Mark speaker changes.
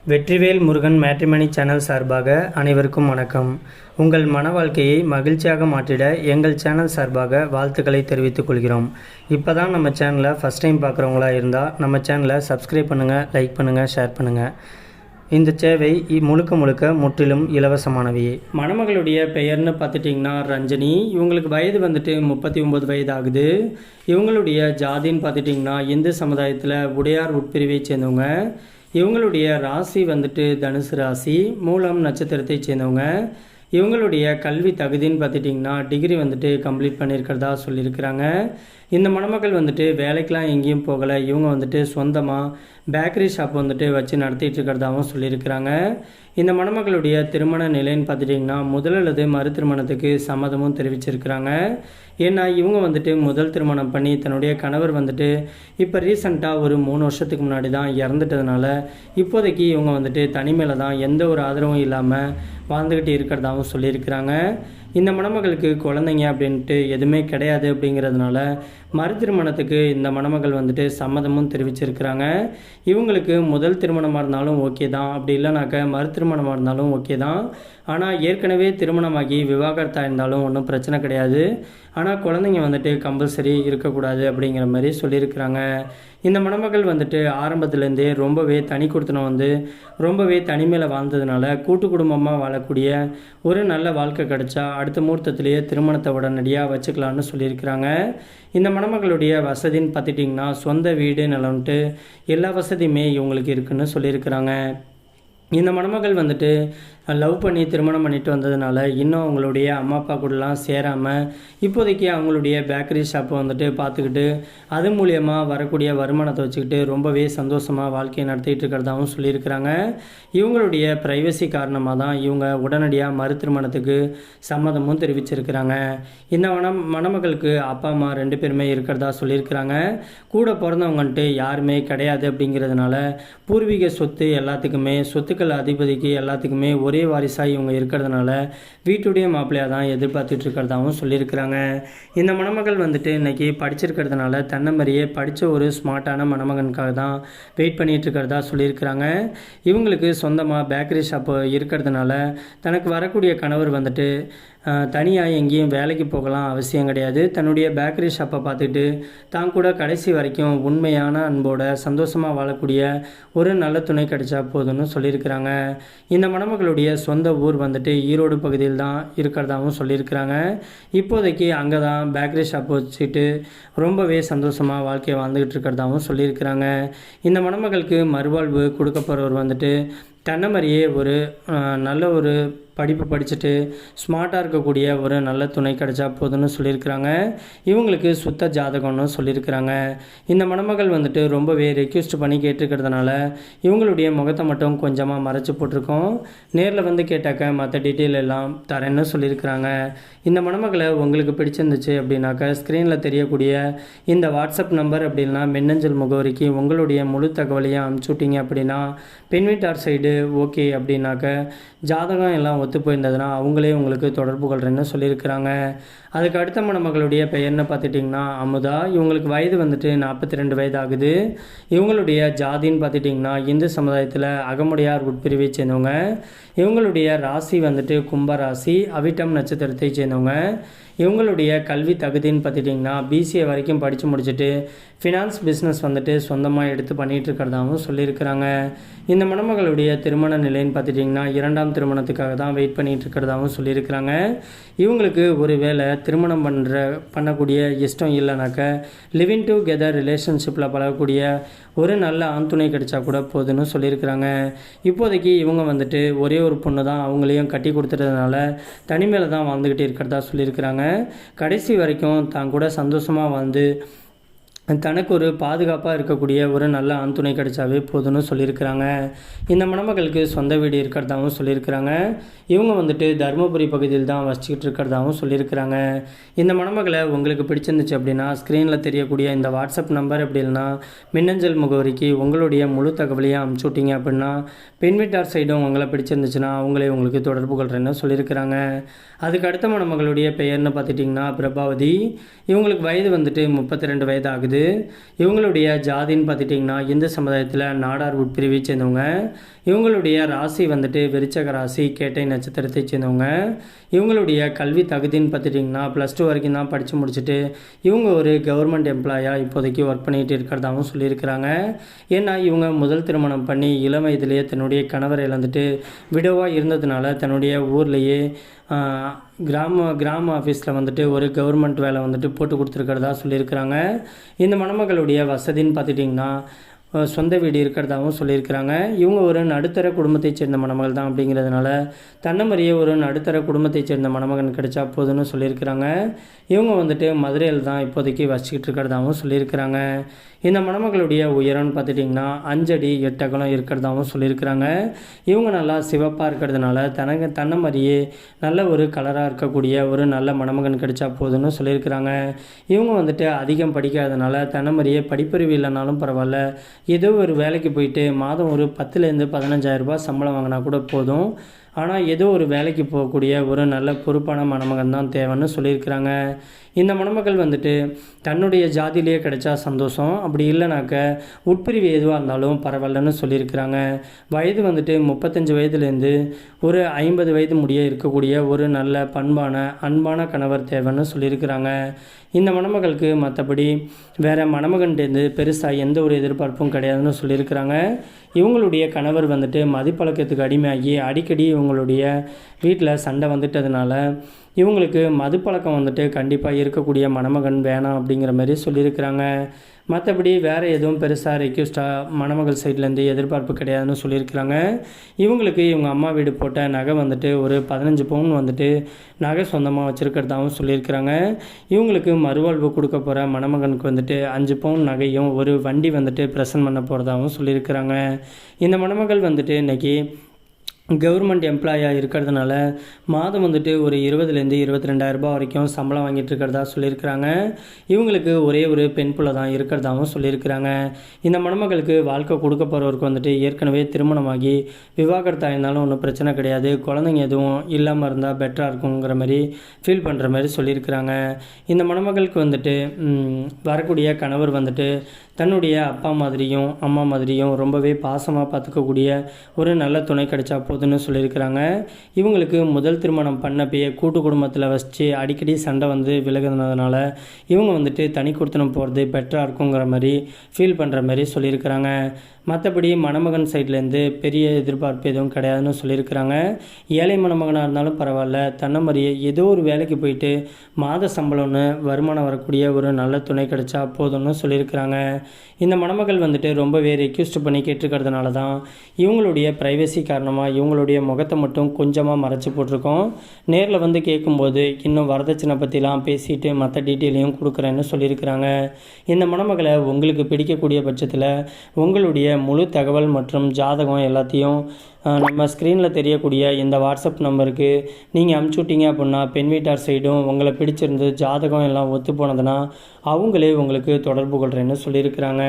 Speaker 1: Vetrivel Murugan matrimony channel சார்பாக அனைவருக்கும் வணக்கம். உங்கள் மன வாழ்க்கையை மகிழ்ச்சியாக மாற்றிட எங்கள் சேனல் சார்பாக வாழ்த்துக்களை தெரிவித்துக் கொள்கிறோம். இப்போ தான் நம்ம சேனலை ஃபஸ்ட் டைம் பார்க்குறவங்களா இருந்தால் நம்ம சேனலை சப்ஸ்கிரைப் பண்ணுங்கள், லைக் பண்ணுங்கள், ஷேர் பண்ணுங்கள். இந்த சேவை முழுக்க முற்றிலும் இலவசமானவையே. மணமகளுடைய பெயர்னு பார்த்துட்டிங்கன்னா ரஞ்சனி. இவங்களுக்கு வயது வந்துட்டு 39 வயது ஆகுது. இவங்களுடைய ஜாதின்னு பார்த்துட்டிங்கன்னா இந்து சமுதாயத்தில் உடையார் உட்பிரிவை சேர்ந்தவங்க. இவங்களுடைய ராசி வந்துட்டு தனுசு ராசி, மூலம் நட்சத்திரத்தை சேர்ந்தவங்க. இவங்களுடைய கல்வி தகுதின்னு பார்த்துட்டிங்கன்னா டிகிரி வந்துட்டு கம்ப்ளீட் பண்ணியிருக்கிறதா சொல்லியிருக்கிறாங்க. இந்த மணமக்கள் வந்துட்டு வேலைக்கெலாம் எங்கேயும் போகலை. இவங்க வந்துட்டு சொந்தமாக பேக்கரி ஷாப் வந்துட்டு வச்சு நடத்திட்டு இருக்கிறதாகவும் சொல்லியிருக்கிறாங்க. இந்த மணமக்களுடைய திருமண நிலைன்னு பார்த்துட்டிங்கன்னா முதல் அல்லது மறு திருமணத்துக்கு சம்மதமும் தெரிவிச்சிருக்கிறாங்க. ஏன்னா இவங்க வந்துட்டு முதல் திருமணம் பண்ணி தன்னுடைய கணவர் வந்துட்டு இப்போ ரீசண்டாக ஒரு 3 வருஷத்துக்கு முன்னாடி தான் இறந்துட்டதுனால இப்போதைக்கு இவங்க வந்துட்டு தனிமையில் தான் எந்த ஒரு ஆதரவும் இல்லாமல் வாழ்ந்துக்கிட்டு இருக்கிறதாகவும் சொல்லியிருக்கிறாங்க. இந்த மணமகளுக்கு குழந்தைங்க அப்படின்ட்டு எதுவுமே கிடையாது அப்படிங்கிறதுனால மறு திருமணத்துக்கு இந்த மணமகள் வந்துட்டு சம்மதமும் தெரிவிச்சிருக்கிறாங்க. இவங்களுக்கு முதல் திருமணமாக இருந்தாலும் ஓகே தான், அப்படி இல்லைனாக்க மறு திருமணமாக இருந்தாலும் ஓகே தான். ஆனால் ஏற்கனவே திருமணமாகி விவாகரத்தாக இருந்தாலும் ஒன்றும் பிரச்சனை கிடையாது. ஆனால் குழந்தைங்க வந்துட்டு கம்பல்சரி இருக்கக்கூடாது அப்படிங்கிற மாதிரி சொல்லியிருக்கிறாங்க. இந்த மணமகள் வந்துட்டு ஆரம்பத்துலேருந்தே ரொம்பவே தனி கொடுத்தனம் ரொம்பவே தனிமையில் வாழ்ந்ததுனால கூட்டு குடும்பமாக வாழக்கூடிய ஒரு நல்ல வாழ்க்கை கிடைச்சா அடுத்த முகூர்த்தத்திலேயே திருமணத்தை உடனடியாக வச்சுக்கலான்னு சொல்லியிருக்கிறாங்க. இந்த மணமகளுடைய வசதின்னு பார்த்துட்டிங்கன்னா சொந்த வீடு நிலம்ட்டு எல்லா வசதியுமே இவங்களுக்கு இருக்குன்னு சொல்லியிருக்கிறாங்க. இந்த மணமகள் வந்துட்டு லவ் பண்ணி திருமணம் பண்ணிட்டு வந்ததுனால இன்னும் அவங்களுடைய அம்மா அப்பா கூடலாம் சேராமல் இப்போதைக்கு அவங்களுடைய பேக்கரி ஷாப்பை வந்துட்டு பார்த்துக்கிட்டு அது மூலியமாக வரக்கூடிய வருமானத்தை வச்சுக்கிட்டு ரொம்பவே சந்தோஷமாக வாழ்க்கையை நடத்திட்டு இருக்கிறதாகவும் சொல்லியிருக்கிறாங்க. இவங்களுடைய ப்ரைவசி காரணமாக தான் இவங்க உடனடியாக மறு திருமணத்துக்கு சம்மதமும் தெரிவிச்சிருக்கிறாங்க. இந்த மணமகளுக்கு அப்பா அம்மா 2 பேருமே இருக்கிறதா சொல்லியிருக்கிறாங்க. கூட பிறந்தவங்கன்ட்டு யாருமே கிடையாது அப்படிங்கிறதுனால பூர்வீக சொத்து எல்லாத்துக்குமே சொத்துக்கள் அதிபதிக்கு எல்லாத்துக்குமே ஒரே வாரிசாக இவங்க இருக்கிறதுனால வீட்டுடைய மாப்பிள்ளையாக தான் எதிர்பார்த்துட்டு இருக்கிறதாகவும் சொல்லியிருக்கிறாங்க. இந்த மணமகள் வந்துட்டு இன்றைக்கி படிச்சிருக்கிறதுனால தன்னை மாதிரியே படித்த ஒரு ஸ்மார்ட்டான மணமகனுக்காக தான் வெயிட் பண்ணிகிட்டு இருக்கிறதா சொல்லியிருக்கிறாங்க. இவங்களுக்கு சொந்தமாக பேக்கரி ஷாப்பு இருக்கிறதுனால தனக்கு வரக்கூடிய கணவர் வந்துட்டு தனியாக எங்கேயும் வேலைக்கு போகலாம் அவசியம் கிடையாது. தன்னுடைய பேக்கரி ஷாப்பை பார்த்துட்டு தான் கூட கடைசி வரைக்கும் உண்மையான அன்போட சந்தோஷமாக வாழக்கூடிய ஒரு நல்ல துணை கிடைச்சா போதும்னு சொல்லியிருக்கிறாங்க. இந்த மணமகளுடைய சொந்த ஊர் வந்துட்டு ஈரோடு பகுதியில் தான் இருக்கிறதாகவும் சொல்லியிருக்கிறாங்க. இப்போதைக்கு அங்கே தான் பேக்கரி ஷாப் வச்சுட்டு ரொம்பவே சந்தோஷமாக வாழ்க்கையை வாழ்ந்துக்கிட்டு இருக்கிறதாகவும் சொல்லியிருக்கிறாங்க. இந்த மணமகளுக்கு மறுவாழ்வு கொடுக்க போகிறவர் வந்துட்டு தன்னை மாதிரியே ஒரு நல்ல ஒரு படிப்பு படிச்சுட்டு ஸ்மார்ட்டாக இருக்கக்கூடிய ஒரு நல்ல துணை கிடைச்சா போதுன்னு சொல்லியிருக்கிறாங்க. இவங்களுக்கு சுத்த ஜாதகம்னு சொல்லியிருக்கிறாங்க. இந்த மணமகள் வந்துட்டு ரொம்பவே ரெக்வெஸ்ட் பண்ணி கேட்டுருக்கிறதுனால இவங்களுடைய முகத்தை மட்டும் கொஞ்சமாக மறைச்சி போட்டிருக்கோம். நேரில் வந்து கேட்டாக்க மற்ற டீட்டெயில் எல்லாம் தரேன்னு சொல்லியிருக்கிறாங்க. இந்த மணமகளை உங்களுக்கு பிடிச்சிருந்துச்சு அப்படின்னாக்கா ஸ்க்ரீனில் தெரியக்கூடிய இந்த வாட்ஸ்அப் நம்பர் அப்படின்னா மின்னஞ்சல் முகவரிக்கு உங்களுடைய முழு தகவலையும் அனுப்பிச்சுட்டிங்க அப்படின்னா பெண் வீட்டார் சைடு ஓகே அப்படின்னாக்க ஜாதகம் எல்லாம் ஒத்து போயிருந்ததுன்னா அவங்களே உங்களுக்கு தொடர்பு கொள்கிறேன்னு சொல்லியிருக்கிறாங்க. அதுக்கு அடுத்த மணமகளுடைய பெயர்னு பார்த்துட்டிங்கன்னா அமுதா. இவங்களுக்கு வயது வந்துட்டு 42 வயது ஆகுது. இவங்களுடைய ஜாதின்னு பார்த்துட்டிங்கன்னா இந்து சமுதாயத்தில் அகமுடையார் உட்பிரிவை சேர்ந்தவங்க. இவங்களுடைய ராசி வந்துட்டு கும்ப ராசி, அவிட்டம் நட்சத்திரத்தை சேர்ந்தவங்க. இவங்களுடைய கல்வி தகுதின்னு பார்த்துட்டிங்கன்னா பிசிஏ வரைக்கும் படித்து முடிச்சுட்டு ஃபினான்ஸ் பிஸ்னஸ் வந்துட்டு சொந்தமாக எடுத்து பண்ணிகிட்டு இருக்கிறதாகவும் சொல்லியிருக்கிறாங்க. இந்த மணமகளுடைய திருமண நிலைன்னு பார்த்துட்டிங்கன்னா 2ஆம் திருமணத்துக்காக தான் வெயிட் பண்ணிகிட்டு இருக்கிறதாகவும் சொல்லியிருக்கிறாங்க. இவங்களுக்கு ஒரு வேளை திருமணம் பண்ணக்கூடிய இஷ்டம் இல்லைனாக்க லிவிங் டுகெதர் ரிலேஷன்ஷிப்பில் பழகக்கூடிய ஒரு நல்ல ஆண் துணை கிடைச்சா கூட போதுன்னு சொல்லியிருக்கிறாங்க. இப்போதைக்கு இவங்க வந்துட்டு ஒரே ஒரு பொண்ணு தான் அவங்களையும் கட்டி கொடுத்துட்டதுனால தனிமையில் தான் வாழ்ந்துக்கிட்டு இருக்கிறதா சொல்லியிருக்கிறாங்க. கடைசி வரைக்கும் தான் கூட சந்தோஷமாக வாழ்ந்து தனக்கு ஒரு பாதுகாப்பாக இருக்கக்கூடிய ஒரு நல்ல ஆண் துணை கிடைச்சாவே போதும்னு சொல்லியிருக்கிறாங்க. இந்த மணமகளுக்கு சொந்த வீடு இருக்கிறதாகவும் சொல்லியிருக்கிறாங்க. இவங்க வந்துட்டு தருமபுரி பகுதியில் தான் வசிச்சுக்கிட்டு இருக்கிறதாகவும் சொல்லியிருக்கிறாங்க. இந்த மணமகளை உங்களுக்கு பிடிச்சிருந்துச்சு அப்படின்னா ஸ்க்ரீனில் தெரியக்கூடிய இந்த வாட்ஸ்அப் நம்பர் அப்படி இல்லைனா மின்னஞ்சல் முகவரிக்கு உங்களுடைய முழு தகவலையும் அனுப்பிச்சு விட்டீங்க அப்படின்னா பெண் வீட்டார் சைடும் உங்களை பிடிச்சிருந்துச்சுன்னா அவங்களே உங்களுக்கு தொடர்பு கொள்கிறேன்னு சொல்லியிருக்கிறாங்க. அதுக்கு அடுத்த மணமகளுடைய பெயர்னு பார்த்துட்டிங்கன்னா பிரபாவதி. இவங்களுக்கு வயது வந்துட்டு 32 வயது ஆகுது. இவங்களுடைய ஜாதின்னு பார்த்துட்டிங்கன்னா இந்து சமுதாயத்தில் நாடார் உட்பிரிவை சேர்ந்தவங்க. இவங்களுடைய ராசி வந்துட்டு விருச்சக ராசி, கேட்டை நட்சத்திரத்தை சேர்ந்தவங்க. இவங்களுடைய கல்வி தகுதின்னு பார்த்துட்டிங்கன்னா +2 வரைக்கும் தான் படித்து முடிச்சுட்டு இவங்க ஒரு கவர்மெண்ட் எம்ப்ளாயாக இப்போதைக்கு ஒர்க் பண்ணிகிட்டு இருக்கிறதாகவும் சொல்லியிருக்கிறாங்க. ஏன்னா இவங்க முதல் திருமணம் பண்ணி இளம் வயதிலேயே தன்னுடைய கணவரை இழந்துட்டு விடோவாக இருந்ததுனால தன்னுடைய ஊர்லேயே கிராம ஆஃபீஸில் வந்துட்டு ஒரு கவர்மெண்ட் வேலை வந்துட்டு போட்டு கொடுத்துருக்கிறதா சொல்லியிருக்கிறாங்க. இந்த மணமகளுடைய வசதின்னு பார்த்துட்டிங்கன்னா சொந்த வீடு இருக்கிறதாகவும் சொல்லியிருக்கிறாங்க. இவங்க ஒரு நடுத்தர குடும்பத்தைச் சேர்ந்த மணமகள் தான் அப்படிங்கிறதுனால தன்னை மாதிரியே ஒரு நடுத்தர குடும்பத்தைச் சேர்ந்த மணமகன் கிடைச்சா போதுன்னு சொல்லியிருக்கிறாங்க. இவங்க வந்துட்டு மதுரையில் தான் இப்போதைக்கு வசிக்கிட்டு இருக்கிறதாகவும் சொல்லியிருக்கிறாங்க. இந்த மணமகளுடைய உயரம்னு பார்த்துட்டிங்கன்னா 5 அடி 8 அகலம் இருக்கிறதாகவும் சொல்லியிருக்கிறாங்க. இவங்க நல்லா சிவப்பாக இருக்கிறதுனால தன்னை மாதிரியே நல்ல ஒரு கலராக இருக்கக்கூடிய ஒரு நல்ல மணமகன் கிடைச்சா போதுன்னு சொல்லியிருக்கிறாங்க. இவங்க வந்துட்டு அதிகம் படிக்காதனால தன்னை மாதிரியே படிப்பறிவு இல்லைனாலும் பரவாயில்ல, ஏதோ ஒரு வேலைக்கு போயிட்டு மாதம் ஒரு 10,000 to 15,000 சம்பளம் வாங்கினா கூட போதும், ஆனால் ஏதோ ஒரு வேலைக்கு போகக்கூடிய ஒரு நல்ல பொறுப்பான மணமகன் தான் தேவைன்னு சொல்லியிருக்கிறாங்க. இந்த மணமகள் வந்துட்டு தன்னுடைய ஜாதியிலேயே கிடைச்சா சந்தோஷம், அப்படி இல்லைனாக்க உட்பிரிவு எதுவாக இருந்தாலும் பரவாயில்லன்னு சொல்லியிருக்கிறாங்க. வயது வந்துட்டு 35 வயதுலேருந்து ஒரு 50 வயது முடிய இருக்கக்கூடிய ஒரு நல்ல பண்பான அன்பான கணவர் தேவைன்னு சொல்லியிருக்கிறாங்க. இந்த மணமகளுக்கு மற்றபடி வேறு மணமகன்டேருந்து பெருசாக எந்த ஒரு எதிர்பார்ப்பும் கிடையாதுன்னு சொல்லியிருக்கிறாங்க. இவங்களுடைய கணவர் வந்துட்டு மதுப்பழக்கத்துக்கு அடிமையாகி அடிக்கடி இவங்களுடைய வீட்டில் சண்டை வந்துட்டதுனால இவங்களுக்கு மதுப்பழக்கம் வந்துட்டு கண்டிப்பாக இருக்கக்கூடிய மணமகன் வேணாம் அப்படிங்கிற மாதிரி சொல்லியிருக்கிறாங்க. மற்றபடி வேறு எதுவும் பெருசாக ரெக்வஸ்ட்டாக மணமகள் சைட்லேருந்து எதிர்பார்ப்பு கிடையாதுன்னு சொல்லியிருக்கிறாங்க. இவங்களுக்கு இவங்க அம்மா வீடு போட்ட நகை வந்துட்டு ஒரு 15 பவுன் வந்துட்டு நகை சொந்தமாக வச்சுருக்கிறதாகவும் சொல்லியிருக்கிறாங்க. இவங்களுக்கு மறுவாழ்வு கொடுக்க போகிற மணமகனுக்கு வந்துட்டு 5 பவுன் நகையும் ஒரு வண்டி வந்துட்டு ப்ரெசன்ட் பண்ண போகிறதாகவும் சொல்லியிருக்கிறாங்க. இந்த மணமகள் வந்துட்டு இன்றைக்கி கவர்மெண்ட் எம்ப்ளாயாக இருக்கிறதுனால மாதம் வந்துட்டு ஒரு 20,000 to 22,000 வரைக்கும் சம்பளம் வாங்கிட்டு இருக்கிறதா சொல்லியிருக்கிறாங்க. இவங்களுக்கு ஒரே ஒரு பெண் பிள்ளை தான் இருக்கிறதாகவும் சொல்லியிருக்கிறாங்க. இந்த மணமகளுக்கு வாழ்க்கை கொடுக்க போகிறவருக்கு வந்துட்டு ஏற்கனவே திருமணமாகி விவாகரத்தாக இருந்தாலும் ஒன்றும் பிரச்சனை கிடையாது, குழந்தைங்க எதுவும் இல்லாமல் இருந்தால் பெட்டராக இருக்குங்கிற மாதிரி ஃபீல் பண்ணுற மாதிரி சொல்லியிருக்கிறாங்க. இந்த மணமகளுக்கு வந்துட்டு வரக்கூடிய கணவர் வந்துட்டு தன்னுடைய அப்பா மாதிரியும் அம்மா மாதிரியும் ரொம்பவே பாசமாக பார்த்துக்கக்கூடிய ஒரு நல்ல துணை கிடைச்சா போதுன்னு சொல்லியிருக்கிறாங்க. இவங்களுக்கு முதல் திருமணம் பண்ணப்பயே கூட்டு குடும்பத்தில் வச்சு அடிக்கடி சண்டை வந்து விலகுனதுனால இவங்க வந்துட்டு தனி கொடுத்தனம் போகிறது பெட்டராக இருக்குங்கிற மாதிரி ஃபீல் பண்ணுற மாதிரி சொல்லியிருக்கிறாங்க. மற்றபடி மணமகன் சைட்லேருந்து பெரிய எதிர்பார்ப்பு எதுவும் கிடையாதுன்னு சொல்லியிருக்கிறாங்க. ஏழை மணமகனாக இருந்தாலும் பரவாயில்ல, தன்னை மாதிரியே ஏதோ ஒரு வேலைக்கு போயிட்டு மாத சம்பளம்னு வருமானம் வரக்கூடிய ஒரு நல்ல துணை கிடைச்சா போதும்னு சொல்லியிருக்கிறாங்க. இந்த மணமகள் வந்துட்டு ரொம்பவே ரெக்வெஸ்ட் பண்ணி கேட்டிருக்கிறதுனால தான் இவங்களுடைய ப்ரைவசி காரணமாக இவங்களுடைய முகத்தை மட்டும் கொஞ்சமாக மறைச்சி போட்டிருக்கோம். நேரில் வந்து கேட்கும்போது இன்னும் வரதட்சணை பற்றிலாம் பேசிட்டு மற்ற டீட்டெயிலையும் கொடுக்குறேன்னு சொல்லியிருக்கிறாங்க. இந்த மணமகளை உங்களுக்கு பிடிக்கக்கூடிய பட்சத்தில் உங்களுடைய முழு தகவல் மற்றும் ஜாதகம் எல்லாத்தையும் நம்ம ஸ்க்ரீனில் தெரியக்கூடிய இந்த வாட்ஸ்அப் நம்பருக்கு நீங்கள் அனுப்பிச்சுட்டிங்க அப்படின்னா பெண் வீட்டார் சைடும் உங்களை பிடிச்சிருந்து ஜாதகம் எல்லாம் ஒத்து போனதுன்னா அவங்களே உங்களுக்கு தொடர்பு கொள்கிறேன்னு சொல்லியிருக்கிறாங்க.